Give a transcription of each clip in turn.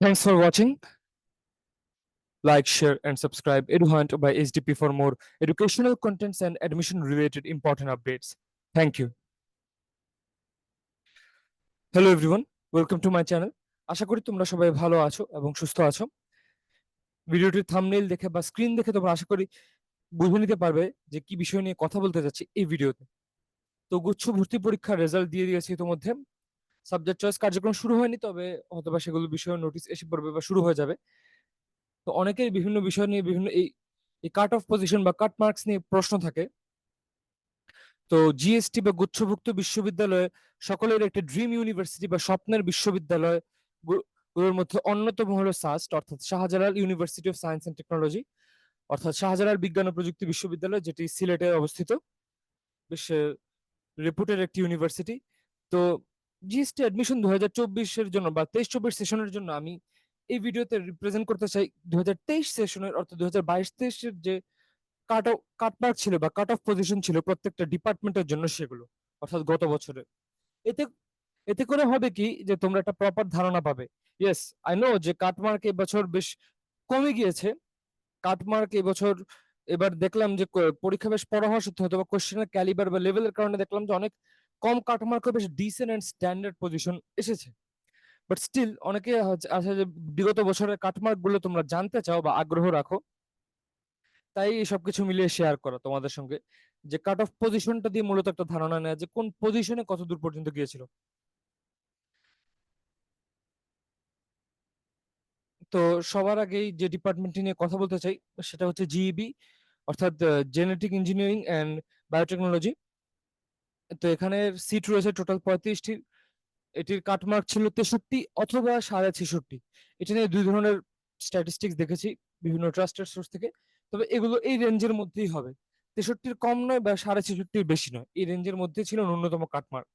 Thanks for watching. Like, share, and subscribe EduHunt by SDP for more educational contents and admission related important updates. Thank you. Hello everyone, welcome to my channel. আশা করি তোমরা সবাই ভালো আছো এবং সুস্থ আছো। ভিডিওটির থাম্বনেইল দেখে বা স্ক্রিন দেখে তোমরা আশা করি বুঝে নিতে পারবে যে কি বিষয় নিয়ে কথা বলতে যাচ্ছি এই ভিডিওতে। তো গুচ্ছ ভর্তি পরীক্ষার রেজাল্ট দিয়ে দিয়েছে ইতোমধ্যে। সাবজেক্ট চয়েস কার্যক্রম শুরু হয়নি, তবে হয়তোবা সেগুলো বিষয়ে নোটিশ এসে পড়বে বা শুরু হয়ে যাবে। তো অনেকের বিভিন্ন বিষয় নিয়ে বিভিন্ন এই কাট অফ পজিশন বা কাট মার্কস নিয়ে প্রশ্ন থাকে। তো জিএসটি বা গুচ্ছভুক্ত বিশ্ববিদ্যালয়ে সকলের একটি ড্রিম ইউনিভার্সিটি বা স্বপ্নের বিশ্ববিদ্যালয় গুলোর মধ্যে অন্যতম হলো সাস্ট, অর্থাৎ Shahjalal university of science and technology, অর্থাৎ শাহজালাল বিজ্ঞান ও প্রযুক্তি বিশ্ববিদ্যালয়, যেটি সিলেটে অবস্থিত। বেশ রেপুটেড একটি ইউনিভার্সিটি। তো জিএসটি অ্যাডমিশন 2024-এর জন্য বা 23-24 সেশনের জন্য আমি এই ভিডিওতে রিপ্রেজেন্ট করতে চাই 2023 সেশনের, অর্থাৎ 2022-23-এর যে কাটমার্ক ছিল বা কাট অফ পজিশন ছিল প্রত্যেকটা ডিপার্টমেন্টের জন্য, সেগুলো অর্থাৎ গত বছরে। এতে এতে করে হবে কি যে তোমরা একটা প্রপার ধারণা পাবে। ইয়েস, আই নো যে কাটমার্ক এবছর বেশ কমে গিয়েছে। কাটমার্ক এবছর এবার দেখলাম যে পরীক্ষা বেশ পড়া হওয়া সত্ত্বেও হয়তো বা কোশ্চেনের ক্যালিবার বা লেভেলের কারণে দেখলাম যে অনেক কম কাটমার্ক বেশ ডিসেন্ট এন্ড স্ট্যান্ডার্ড পজিশন এসেছে। বাট স্টিল অনেকে আছে যে বিগত বছরের কাটমার্ক গুলো তোমরা জানতে চাও বা আগ্রহ রাখো, তাই এই সবকিছু মিলিয়ে শেয়ার করা তোমাদের সঙ্গে, যে কাট অফ পজিশনটা দিয়ে মূলত একটা ধারণা নেওয়া যে কোন পজিশনে কত দূর পর্যন্ত গিয়েছিল। তো সবার আগেই যে ডিপার্টমেন্টটি নিয়ে কথা বলতে চাই সেটা হচ্ছে জিইবি, অর্থাৎ জেনেটিক ইঞ্জিনিয়ারিং অ্যান্ড বায়োটেকনোলজি। তো এখানে সিট রয়েছে টোটাল 35টি। এটির কাটমার্ক ছিল 63 অথবা 66.5। এটা নিয়ে দুই ধরনের স্ট্যাটিস্টিক্স দেখেছি বিভিন্ন ট্রাস্টেড সোর্স থেকে। তবে এগুলো এই রেঞ্জের মধ্যেই হবে, 63-র কম নয় বা 66.5-র বেশি নয়, এই রেঞ্জের মধ্যে ছিল ন্যূনতম কাটমার্ক।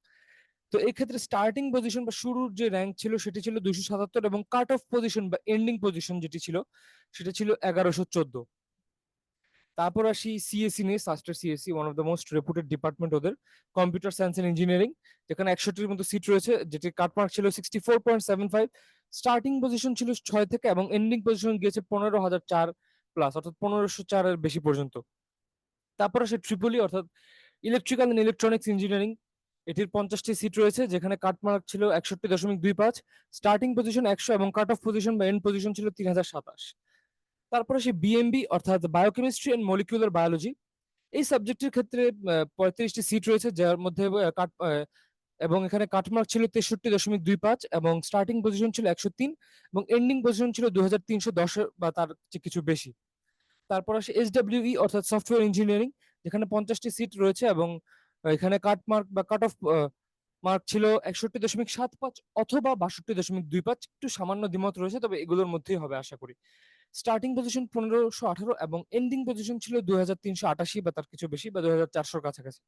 তো এক্ষেত্রে স্টার্টিং পজিশন বা শুরুর যে র্যাঙ্ক ছিল সেটি ছিল 277, এবং কাট অফ পজিশন বা এন্ডিং পজিশন যেটি ছিল সেটা ছিল 1114। তারপর আসি সিএসসি নিয়ে। সাস্টের CSC one of the most reputed department ওদের, কম্পিউটার সায়েন্স এন্ড ইঞ্জিনিয়ারিং, যেখানে 61-র মতো সিট রয়েছে, যেটির কাটমার্ক ছিল 64.75। স্টার্টিং পজিশন ছিল 6 থেকে এবং এন্ডিং পজিশন গিয়েছে 15,004 প্লাস, অর্থাৎ 1504-এর বেশি পর্যন্ত। তারপর আসে ট্রিপলি, অর্থাৎ ইলেকট্রিক্যাল এন্ড ইলেকট্রনিক্স ইঞ্জিনিয়ারিং। এটির 50টি সিট রয়েছে, যেখানে কাটমার্ক ছিল 61.25। স্টার্টিং পজিশন 100 এবং কাট অফ পজিশন বা এন্ড পজিশন ছিল 3027। তারপরে সে বিএমবি, অর্থাৎ বায়োকেমিস্ট্রি এন্ড মলিকুলার বায়োলজি। এই সাবজেক্টের ক্ষেত্রে 35টি সিট রয়েছে, যার মধ্যে এবং এখানে কাটমার্ক ছিল 63.25 এবং স্টার্টিং পজিশন ছিল 103 এবং এন্ডিং পজিশন ছিল 2310 বা তার চেয়ে কিছু বেশি। তারপর আসে এসডব্লিউই, অর্থাৎ সফটওয়্যার ইঞ্জিনিয়ারিং, যেখানে 50টি সিট রয়েছে এবং এখানে কাটমার্ক বা কাট অফ মার্ক ছিল 61.75 অথবা 62.25। একটু সামান্য দ্বিমত রয়েছে, তবে এগুলোর মধ্যেই হবে আশা করি। স্টার্টিং পজিশন 1518 এবং এন্ডিং পজিশন ছিল 2388 বা তার কিছু বেশি বা 2400-র কাছাকাছি।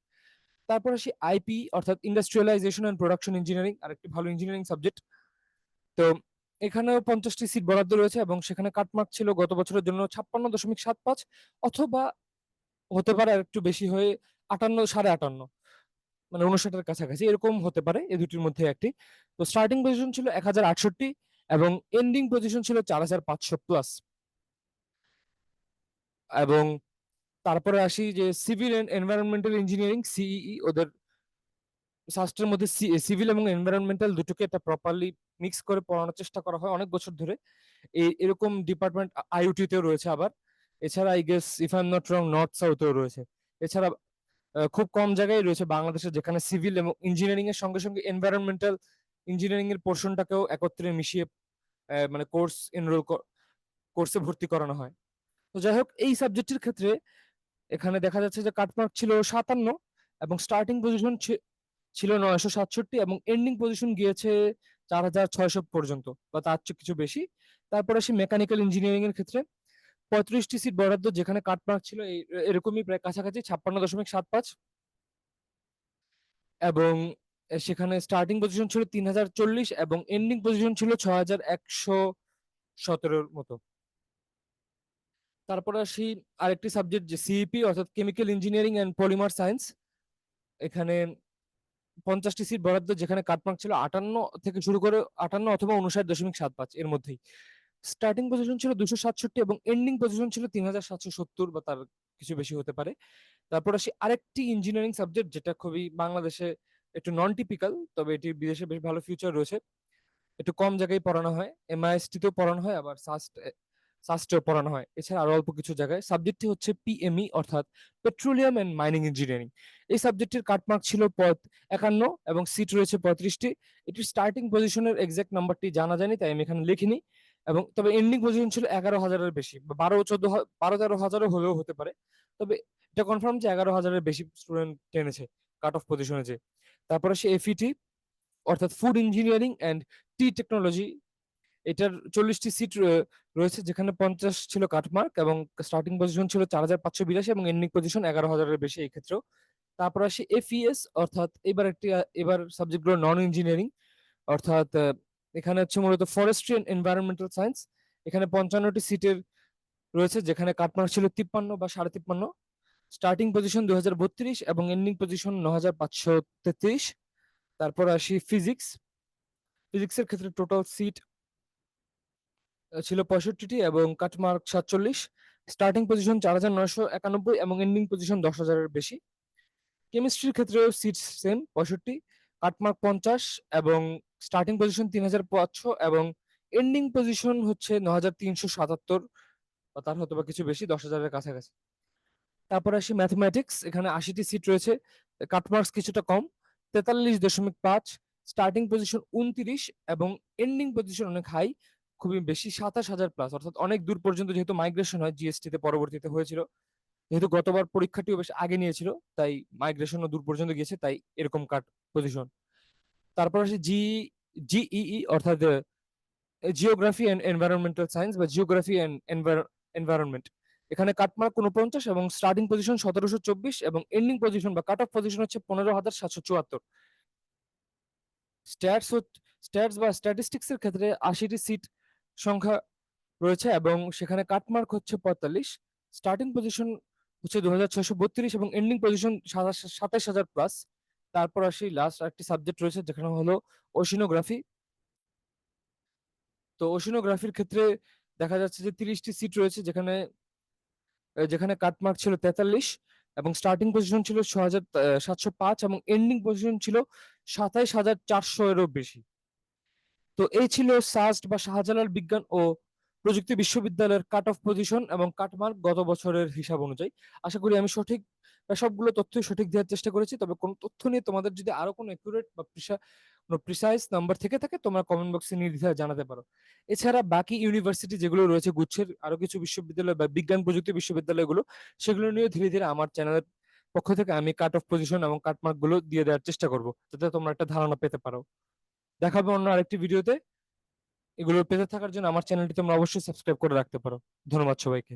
তারপর আসি আইপি, অর্থাৎ ইন্ডাস্ট্রিয়ালাইজেশন এন্ড প্রোডাকশন ইঞ্জিনিয়ারিং, আর একটি ভালো ইঞ্জিনিয়ারিং সাবজেক্ট। তো এখানেও 50টি সিট বরাদ্দ রয়েছে এবং সেখানে কাটমার্ক ছিল গত বছরের জন্য 56.75 অথবা হতে পারে আর একটু বেশি হয়ে 58, 58.5, মানে 59-এর কাছাকাছি এরকম হতে পারে, এই দুটির মধ্যে একটি। তো স্টার্টিং পজিশন ছিল 1068 এবং এন্ডিং পজিশন ছিল 4500 প্লাস। এবং তারপরে আসি যে civil and environmental engineering, CEE. ওদের শাস্ত্রের মধ্যে সিভিল এবং এনভায়রনমেন্টাল দুটোকে একটা প্রপারলি মিক্স করে পড়ানোর চেষ্টা করা হয় অনেক বছর ধরে। এরকম ডিপার্টমেন্ট আইইউটি তেও রয়েছে আবার। এছাড়া I guess if I am not wrong north সাউথেও রয়েছে। এছাড়া খুব কম জায়গায় রয়েছে বাংলাদেশে যেখানে সিভিল এবং ইঞ্জিনিয়ারিং এর সঙ্গে সঙ্গে এনভায়রনমেন্টাল ইঞ্জিনিয়ারিং এর পোর্শনটাকেও একত্রে মিশিয়ে মানে কোর্সে ভর্তি করানো হয়। তো যাই হোক, এই সাবজেক্টের ক্ষেত্রে এখানে দেখা যাচ্ছে যে কাটমার্ক ছিল 57 এবং স্টার্টিং পজিশন ছিল 967 এবং এন্ডিং পজিশন গিয়েছে 4600 পর্যন্ত বা তার চেয়ে কিছু বেশি। তারপরে আসি মেকানিক্যাল ইঞ্জিনিয়ারিং এর ক্ষেত্রে 35টি সিট বরাদ্দ, যেখানে কাটমার্ক ছিল এরকমই প্রায় কাছাকাছি 56.75 এবং সেখানে স্টার্টিং পজিশন ছিল 3040 এবং এন্ডিং পজিশন ছিল 6117-র মতো। তারপরে আসি আরেকটি সাবজেক্ট যে সিইপি, অর্থাৎ chemical engineering and polymer science. এখানে 50টি সিট বরাদ্দ, যেখানে কাটমার্ক ছিল 58 থেকে শুরু করে 58 অথবা 59.75 এর মধ্যেই। স্টার্টিং পজিশন ছিল 267 এবং এন্ডিং পজিশন ছিল 3770 বা তার কিছু বেশি হতে পারে। তারপর আসি আরেকটি ইঞ্জিনিয়ারিং সাবজেক্ট, যেটা খুবই বাংলাদেশে একটু নন টিপিক্যাল, তবে এটি বিদেশে বেশ ভালো ফিউচার রয়েছে। একটু কম জায়গায় পড়ানো হয়, এমআইএসটি তেও পড়ানো হয়, আবার সাস্টেও পড়ানো হয়, এছাড়া আরো অল্প কিছু জায়গায়। সাবজেক্টটি হচ্ছে পিএমই, অর্থাৎ পেট্রোলিয়াম এন্ড মাইনিং ইঞ্জিনিয়ারিং। এই সাবজেক্টের কাটমার্ক ছিল 51 এবং সিট রয়েছে 35টি। এটির স্টার্টিং পজিশনের এক্সাক্ট নাম্বারটি জানা যায়নি, তাই আমি এখানে লিখিনি। এবং তবে এন্ডিং পজিশন ছিল 11,000-এর বেশি, বা 12-13 হলেও হতে পারে। তবে এটা কনফার্ম যে 11,000-এর বেশি স্টুডেন্ট টেনেছে কাট অফ পজিশনে যে। তারপরে সে এফইটি, অর্থাৎ food engineering and T technology. এটার 40টি সিট রয়েছে, যেখানে 50 ছিল কাটমার্ক এবং স্টার্টিং পজিশন ছিল 4,582 এবং এন্ডিং পজিশন 11,000-এর বেশি এই ক্ষেত্রেও। তারপর আসি এফইএস, অর্থাৎ এবার সাবজেক্টগুলো নন ইঞ্জিনিয়ারিং, অর্থাৎ এখানে হচ্ছে মূলত ফরেস্ট্রি এন্ড এনভায়রনমেন্টাল সায়েন্স। এখানে 55টি সিটের রয়েছে, যেখানে কাটমার্ক ছিল 53 বা 53.5। স্টার্টিং পজিশন 2032 এবং এন্ডিং পজিশন 9,533। তারপর আসি ফিজিক্সের ক্ষেত্রে টোটাল সিট ছিল 65টি এবং কাটমার্ক 47। স্টার্টিং পজিশন 4,991 এবং এন্ডিং পজিশন 10,000-এর বেশি। কেমিস্ট্রির ক্ষেত্রেও সিট সেম 65, কাটমার্ক 50 এবং স্টার্টিং পজিশন 3,500 এবং এন্ডিং পজিশন হচ্ছে 9,377 বা তার হয়তো বা কিছু বেশি, 10,000-এর কাছাকাছি। তারপর আসি ম্যাথমেটিক্স, এখানে 80টি সিট রয়েছে, কাটমার্কস কিছুটা কম, 43.5। স্টার্টিং পজিশন 29 এবং এন্ডিং পজিশন অনেক হাই, খুবই বেশি, 27,000+, অর্থাৎ অনেক দূর পর্যন্ত যেহেতু মাইগ্রেশন হয় জিএসটি তে পরবর্তীতে হয়েছিল, যেহেতু গতবার পরীক্ষাটিও বেশ আগে নিয়েছিল, তাই মাইগ্রেশনও দূর পর্যন্ত গিয়েছে, তাই এরকম কাট পজিশন। তারপর আসি জিইই, অর্থাৎ জিওগ্রাফি অ্যান্ড এনভায়রনমেন্টাল সায়েন্স বা জিওগ্রাফি অ্যান্ড এনভায়রনমেন্ট। এখানে কাটমার্ক 49 এবং স্টার্টিং পজিশন 1,724 এবং এন্ডিং পজিশন বা কাট অফ পজিশন হচ্ছে 15,774। স্ট্যাটস স্ট্যাটস বা স্ট্যাটিস্টিক্স এর ক্ষেত্রে 80টি সিট সংখ্যা রয়েছে এবং সেখানে কাটমার্ক হচ্ছে 45। স্টার্টিং পজিশন হচ্ছে 2,632 এবং এন্ডিং পজিশন 27,000+। তারপর আসি লাস্ট একটি সাবজেক্ট রয়েছে, যেখানে হলো ওশিনোগ্রাফি। তো ওশিনোগ্রাফির ক্ষেত্রে দেখা যাচ্ছে যে 30টি সিট রয়েছে, যেখানে যেখানে কাটমার্ক ছিল 43 এবং স্টার্টিং পজিশন ছিল 6,705 এবং এন্ডিং পজিশন ছিল 27,400-এরও বেশি। তো এই ছিল সাস্ট বা শাহজালাল বিজ্ঞান ও প্রযুক্তি বিশ্ববিদ্যালয়ের কাট অফ পজিশন এবং কাটমার্ক গত বছরের হিসাব অনুযায়ী। আশা করি আমি সঠিক সবগুলো তথ্যই সঠিক দেওয়ার চেষ্টা করেছি। তবে কোন তথ্য নিয়ে তোমাদের যদি আরো কোনো একুরেট বা কোনো প্রিসাইজ নাম্বার থেকে থাকে, তোমরা কমেন্ট বক্সে নির্দ্বিধায় জানাতে পারো। এছাড়া বাকি ইউনিভার্সিটি যেগুলো রয়েছে গুচ্ছের আরো কিছু বিশ্ববিদ্যালয় বা বিজ্ঞান প্রযুক্তি বিশ্ববিদ্যালয়গুলো, সেগুলো নিয়ে ধীরে ধীরে আমার চ্যানেলের পক্ষ থেকে আমি কাট অফ পজিশন এবং কাটমার্ক গুলো দিয়ে দেওয়ার চেষ্টা করবো, যাতে তোমরা একটা ধারণা পেতে পারো। দেখাবে অন্য আরেকটি ভিডিওতে। এগুলো পেতে থাকার জন্য আমার চ্যানেলটি তোমরা অবশ্যই সাবস্ক্রাইব করে রাখতে পারো। ধন্যবাদ সবাইকে।